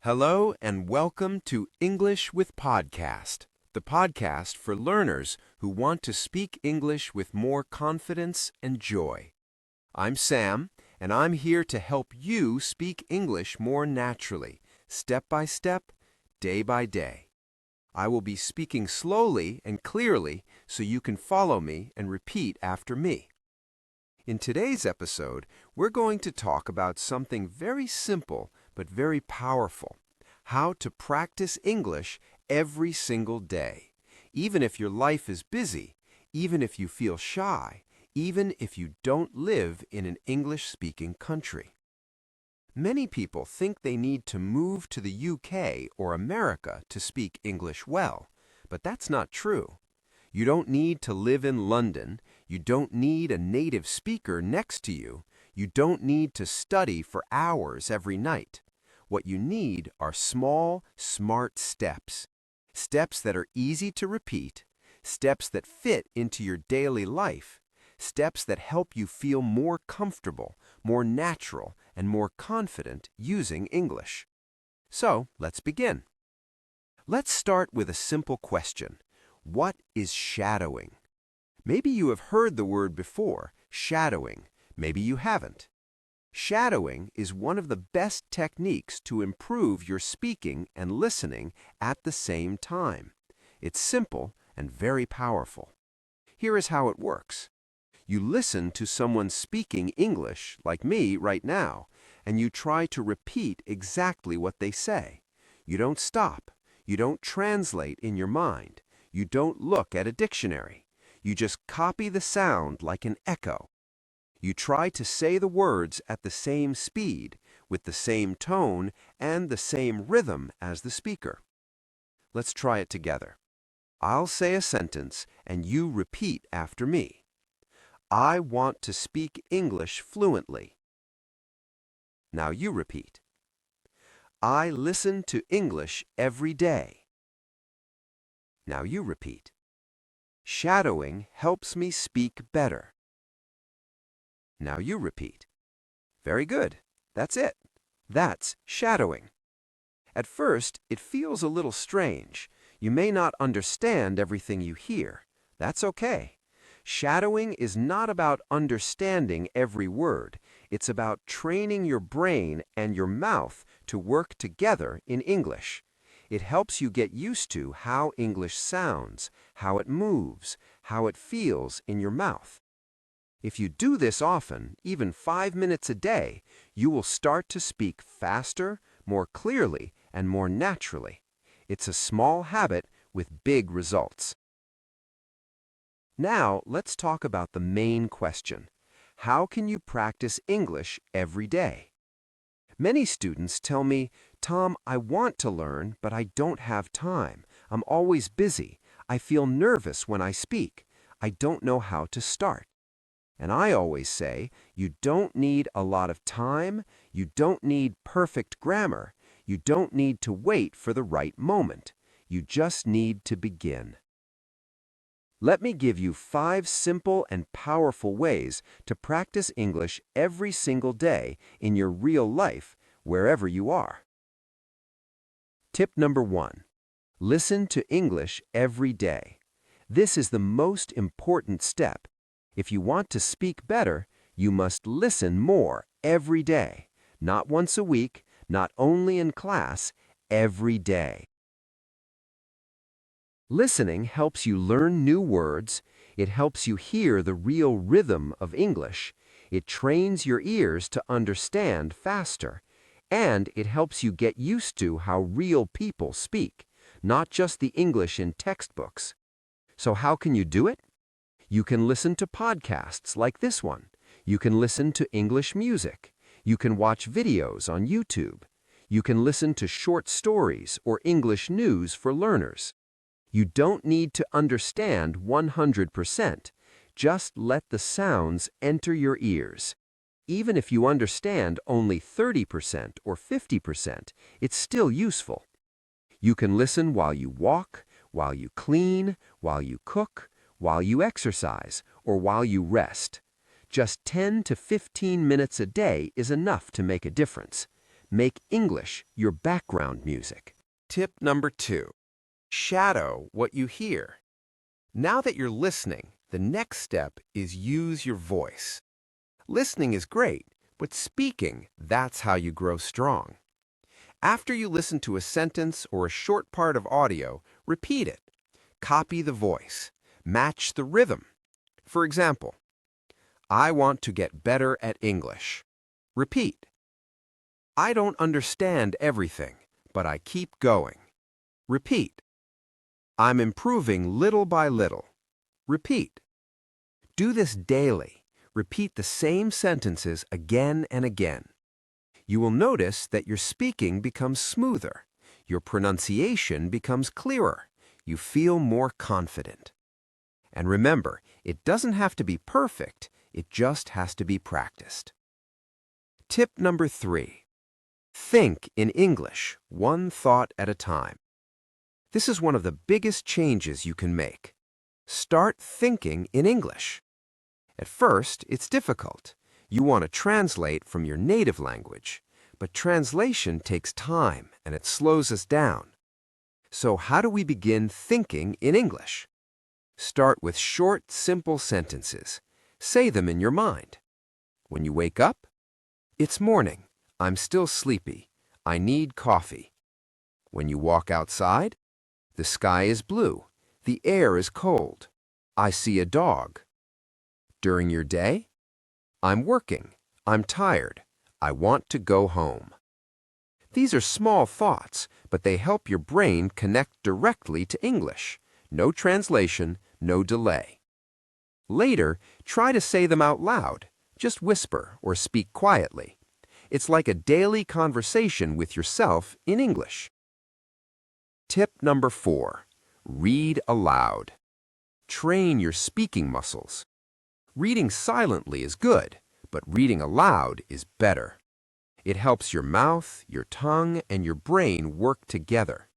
Hello and welcome to English with Podcast, the podcast for learners who want to speak English with more confidence and joy. I'm Sam, and I'm here to help you speak English more naturally, step by step, day by day. I will be speaking slowly and clearly so you can follow me and repeat after me. In today's episode, we're going to talk about something very simple but very powerful: how to practice English every single day. Even if your life is busy, even if you feel shy, even if you don't live in an English-speaking country. Many people think they need to move to the UK or America to speak English well, but that's not true. You don't need to live in London. You don't need a native speaker next to you. You don't need to study for hours every night. What you need are small, smart steps. Steps that are easy to repeat, steps that fit into your daily life, steps that help you feel more comfortable, more natural, and more confident using English. So, let's begin. Let's start with a simple question. What is shadowing? Maybe you have heard the word before, shadowing. Maybe you haven't. Shadowing is one of the best techniques to improve your speaking and listening at the same time. It's simple and very powerful. Here is how it works. You listen to someone speaking English, like me right now, and you try to repeat exactly what they say. You don't stop. You don't translate in your mind. You don't look at a dictionary. You just copy the sound like an echo. You try to say the words at the same speed, with the same tone, and the same rhythm as the speaker. Let's try it together. I'll say a sentence, and you repeat after me. I want to speak English fluently. Now you repeat. I listen to English every day. Now you repeat. Shadowing helps me speak better. Now you repeat. Very good. That's it. That's shadowing. At first, it feels a little strange. You may not understand everything you hear. That's okay. Shadowing is not about understanding every word. It's about training your brain and your mouth to work together in English. It helps you get used to how English sounds, how it moves, how it feels in your mouth. If you do this often, even 5 minutes a day, you will start to speak faster, more clearly, and more naturally. It's a small habit with big results. Now, let's talk about the main question. How can you practice English every day? Many students tell me, Tom, I want to learn, but I don't have time. I'm always busy. I feel nervous when I speak. I don't know how to start. And I always say, you don't need a lot of time, you don't need perfect grammar, you don't need to wait for the right moment. You just need to begin. Let me give you 5 simple and powerful ways to practice English every single day in your real life, wherever you are. Tip number 1. Listen to English every day. This is the most important step. If you want to speak better, you must listen more every day. Not once a week, not only in class, every day. Listening helps you learn new words. It helps you hear the real rhythm of English. It trains your ears to understand faster. And it helps you get used to how real people speak, not just the English in textbooks. So how can you do it? You can listen to podcasts like this one. You can listen to English music. You can watch videos on YouTube. You can listen to short stories or English news for learners. You don't need to understand 100%. Just let the sounds enter your ears. Even if you understand only 30% or 50%, it's still useful. You can listen while you walk, while you clean, while you cook, while you exercise, or while you rest. Just 10 to 15 minutes a day is enough to make a difference. Make English your background music. Tip number 2. Shadow what you hear. Now that you're listening, the next step is use your voice. Listening is great, but speaking, that's how you grow strong. After you listen to a sentence or a short part of audio, repeat it. Copy the voice. Match the rhythm. For example, I want to get better at English. Repeat. I don't understand everything, but I keep going. Repeat. I'm improving little by little. Repeat. Do this daily. Repeat the same sentences again and again. You will notice that your speaking becomes smoother. Your pronunciation becomes clearer. You feel more confident. And remember, it doesn't have to be perfect. It just has to be practiced. Tip number 3. Think in English, one thought at a time. This is one of the biggest changes you can make. Start thinking in English. At first, it's difficult. You want to translate from your native language, but translation takes time and it slows us down. So how do we begin thinking in English? Start with short, simple sentences. Say them in your mind. When you wake up, it's morning. I'm still sleepy. I need coffee. When you walk outside, the sky is blue. The air is cold. I see a dog. During your day, I'm working. I'm tired. I want to go home. These are small thoughts, but they help your brain connect directly to English. No translation, no delay. Later, try to say them out loud. Just whisper or speak quietly. It's like a daily conversation with yourself in English. Tip number 4. Read aloud. Train your speaking muscles. Reading silently is good, but reading aloud is better. It helps your mouth, your tongue, and your brain work together.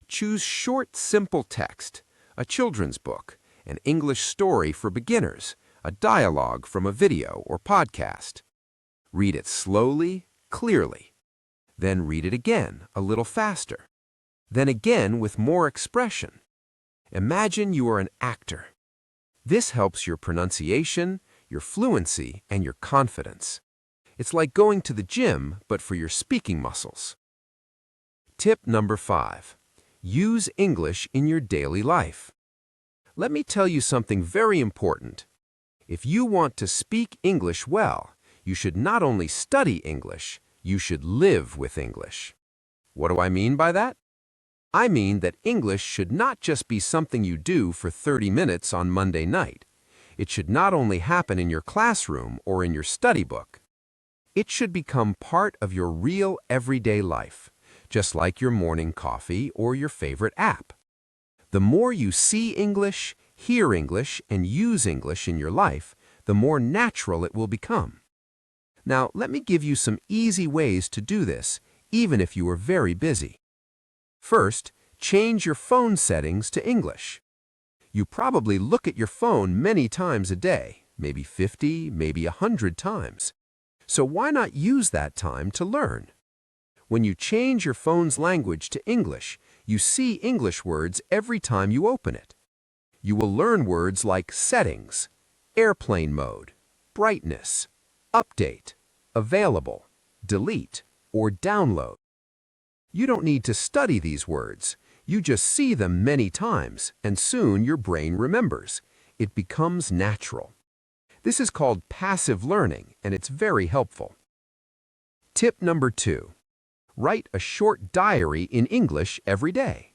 Choose short, simple text, a children's book, an English story for beginners, a dialogue from a video or podcast. Read it slowly, clearly. Then read it again, a little faster. Then again with more expression. Imagine you are an actor. This helps your pronunciation, your fluency, and your confidence. It's like going to the gym, but for your speaking muscles. Tip number 5. Use English in your daily life. Let me tell you something very important. If you want to speak English well, you should not only study English, you should live with English. What do I mean by that? I mean that English should not just be something you do for 30 minutes on Monday night. It should not only happen in your classroom or in your study book. It should become part of your real everyday life, just like your morning coffee or your favorite app. The more you see English, hear English, and use English in your life, the more natural it will become. Now, let me give you some easy ways to do this, even if you are very busy. First, change your phone settings to English. You probably look at your phone many times a day, maybe 50, maybe 100 times. So why not use that time to learn? When you change your phone's language to English, you see English words every time you open it. You will learn words like settings, airplane mode, brightness, update, available, delete, or download. You don't need to study these words. You just see them many times, and soon your brain remembers. It becomes natural. This is called passive learning, and it's very helpful. Tip number 2. Write a short diary in English every day.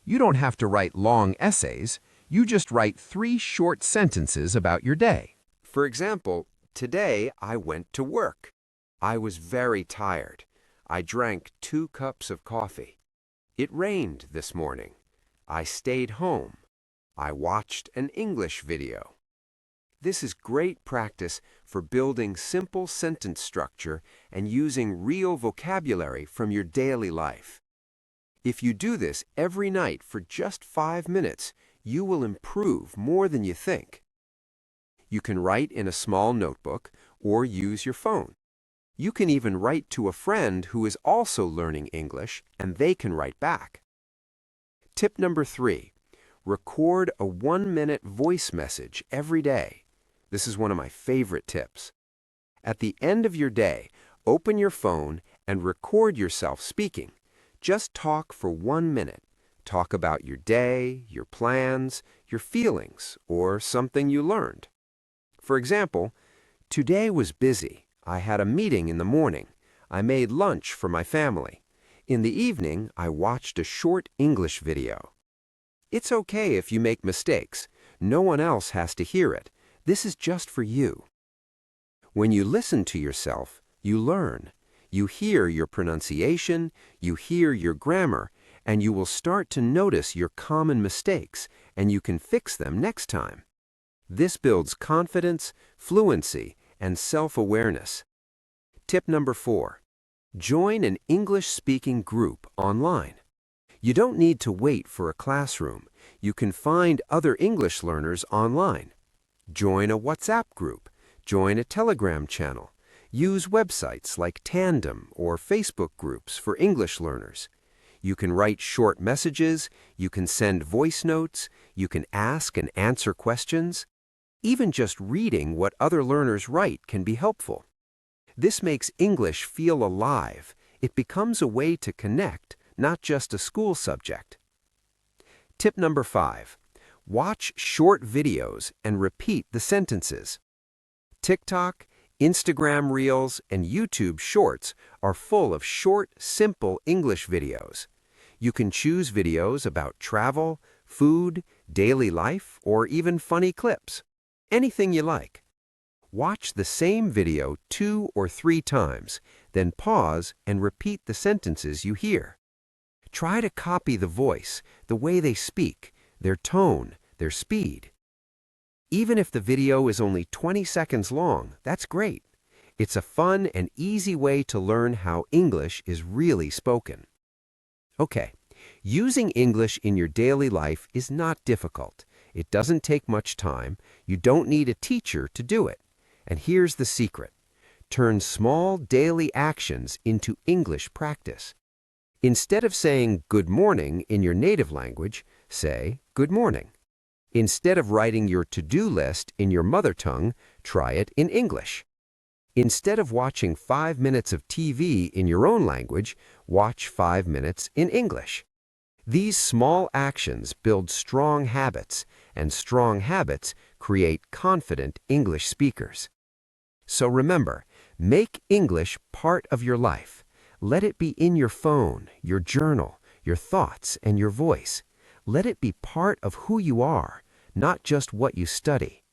You don't have to write long essays. You just write 3 short sentences about your day. For example, today I went to work. I was very tired. I drank 2 cups of coffee. It rained this morning. I stayed home. I watched an English video. This is great practice for building simple sentence structure and using real vocabulary from your daily life. If you do this every night for just 5 minutes, you will improve more than you think. You can write in a small notebook or use your phone. You can even write to a friend who is also learning English, and they can write back. Tip number 3. Record a 1-minute voice message every day. This is one of my favorite tips. At the end of your day, open your phone and record yourself speaking. Just talk for 1 minute. Talk about your day, your plans, your feelings, or something you learned. For example, today was busy. I had a meeting in the morning. I made lunch for my family. In the evening, I watched a short English video. It's okay if you make mistakes. No one else has to hear it. This is just for you. When you listen to yourself, you learn. You hear your pronunciation, you hear your grammar, and you will start to notice your common mistakes, and you can fix them next time. This builds confidence, fluency, and self-awareness. Tip number 4. Join an English-speaking group online. You don't need to wait for a classroom. You can find other English learners online. Join a WhatsApp group. Join a Telegram channel. Use websites like Tandem or Facebook groups for English learners. You can write short messages, you can send voice notes, you can ask and answer questions. Even just reading what other learners write can be helpful. This makes English feel alive. It becomes a way to connect, not just a school subject. Tip number 5. Watch short videos and repeat the sentences. TikTok, Instagram Reels, and YouTube Shorts are full of short, simple English videos. You can choose videos about travel, food, daily life, or even funny clips. Anything you like. Watch the same video 2 or 3 times, then pause and repeat the sentences you hear. Try to copy the voice, the way they speak, their tone, their speed. Even if the video is only 20 seconds long, that's great. It's a fun and easy way to learn how English is really spoken. Okay, using English in your daily life is not difficult. It doesn't take much time. You don't need a teacher to do it. And here's the secret. Turn small daily actions into English practice. Instead of saying good morning in your native language, say good morning. Instead of writing your to-do list in your mother tongue, try it in English. Instead of watching 5 minutes of TV in your own language, watch 5 minutes in English. These small actions build strong habits, and strong habits create confident English speakers. So remember, make English part of your life. Let it be in your phone, your journal, your thoughts, and your voice. Let it be part of who you are, not just what you study.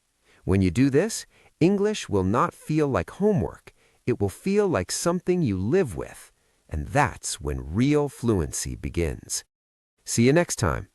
When you do this, English will not feel like homework. It will feel like something you live with. And that's when real fluency begins. See you next time.